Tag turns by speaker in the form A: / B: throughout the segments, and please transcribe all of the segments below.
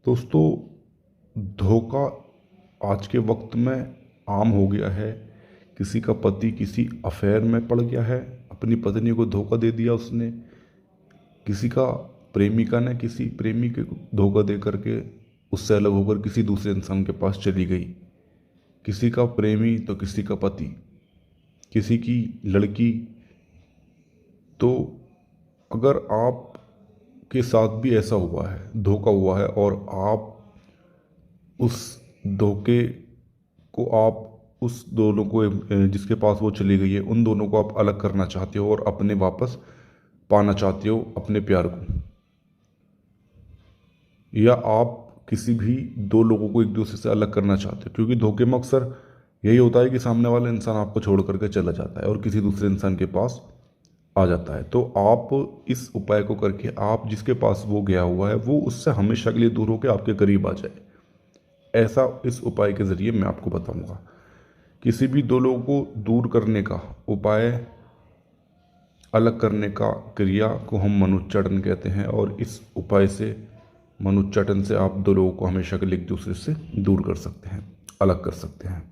A: दोस्तों, धोखा आज के वक्त में आम हो गया है। किसी का पति किसी अफेयर में पड़ गया है, अपनी पत्नी को धोखा दे दिया उसने। किसी का प्रेमिका ने किसी प्रेमी के धोखा दे करके उससे अलग होकर किसी दूसरे इंसान के पास चली गई। किसी का प्रेमी तो किसी का पति, किसी की लड़की। तो अगर आप के साथ भी ऐसा हुआ है, धोखा हुआ है, और आप उस धोखे को आप उस दोनों को जिसके पास वो चली गई है, उन दोनों को आप अलग करना चाहते हो और अपने वापस पाना चाहते हो अपने प्यार को, या आप किसी भी दो लोगों को एक दूसरे से अलग करना चाहते हो, क्योंकि धोखे में अक्सर यही होता है कि सामने वाला इंसान आपको छोड़ करके चला जाता है और किसी दूसरे इंसान के पास आ जाता है। तो आप इस उपाय को करके आप जिसके पास वो गया हुआ है वो उससे हमेशा के लिए दूर होकर आपके करीब आ जाए। ऐसा इस उपाय के ज़रिए मैं आपको बताऊंगा। किसी भी दो लोगों को दूर करने का उपाय, अलग करने का क्रिया को हम मनुच्चाटन कहते हैं, और इस उपाय से, मनुच्चाटन से, आप दो लोगों को हमेशा के लिए एक दूसरे से दूर कर सकते हैं, अलग कर सकते हैं।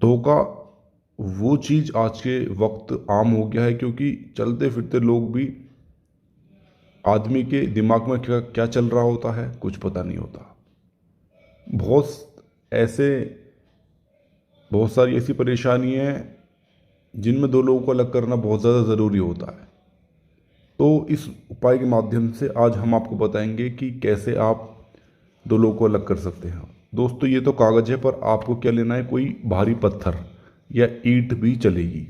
A: धोखा वो चीज़ आज के वक्त आम हो गया है, क्योंकि चलते फिरते लोग भी, आदमी के दिमाग में क्या क्या चल रहा होता है कुछ पता नहीं होता। बहुत ऐसे बहुत सारी ऐसी परेशानी है जिनमें दो लोगों को अलग करना बहुत ज़्यादा ज़रूरी होता है। तो इस उपाय के माध्यम से आज हम आपको बताएंगे कि कैसे आप दो लोगों को अलग कर सकते हैं। दोस्तों, ये तो कागज़ है, पर आपको क्या लेना है, कोई भारी पत्थर या ईंट भी चलेगी।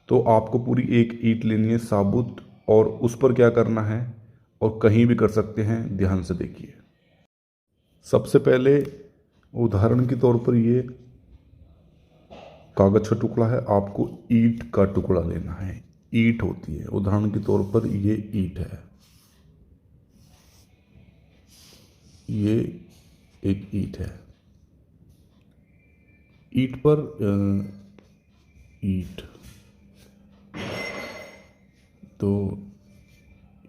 A: तो आपको पूरी एक ईंट लेनी है साबुत, और उस पर क्या करना है, और कहीं भी कर सकते हैं, ध्यान से देखिए। सबसे पहले उदाहरण के तौर पर ये कागज का टुकड़ा है, आपको ईंट का टुकड़ा लेना है। ईंट होती है, उदाहरण के तौर पर ये ईंट है, ये एक ईंट है। ईंट पर ईंट तो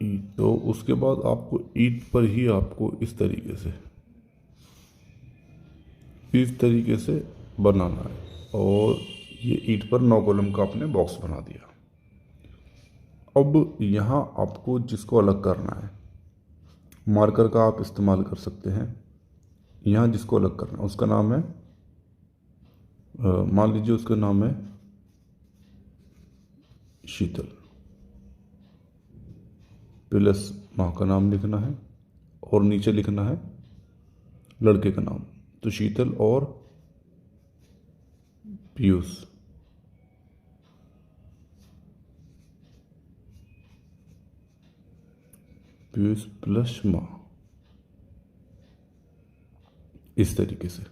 A: ईंट तो उसके बाद आपको ईंट पर ही आपको इस तरीके से बनाना है, और ये ईंट पर 9 कॉलम का आपने बॉक्स बना दिया। अब यहाँ आपको जिसको अलग करना है, मार्कर का आप इस्तेमाल कर सकते हैं। यहाँ जिसको अलग करना है उसका नाम है, मान लीजिए उसका नाम है शीतल। प्लस माँ का नाम लिखना है और नीचे लिखना है लड़के का नाम। तो शीतल और पीयूष। पीयूष प्लस माँ, इस तरीके से।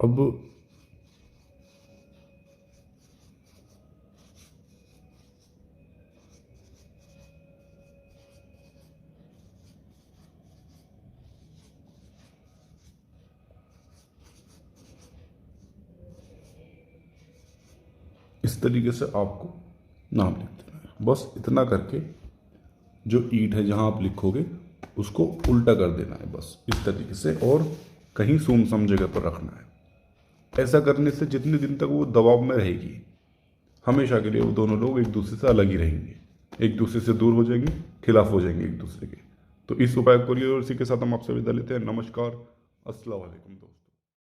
A: अब इस तरीके से आपको नाम लिख देना है। बस इतना करके जो ईंट है जहाँ आप लिखोगे उसको उल्टा कर देना है, बस इस तरीके से, और कहीं सुनसम जगह पर रखना है। ऐसा करने से जितने दिन तक वो दबाव में रहेगी, हमेशा के लिए वो दोनों लोग एक दूसरे से अलग ही रहेंगे, एक दूसरे से दूर हो जाएंगे, खिलाफ हो जाएंगे एक दूसरे के। तो इस उपाय को करिए, और इसी के साथ हम आपसे विदा लेते हैं। नमस्कार, अस्सलाम वालेकुम दोस्तों।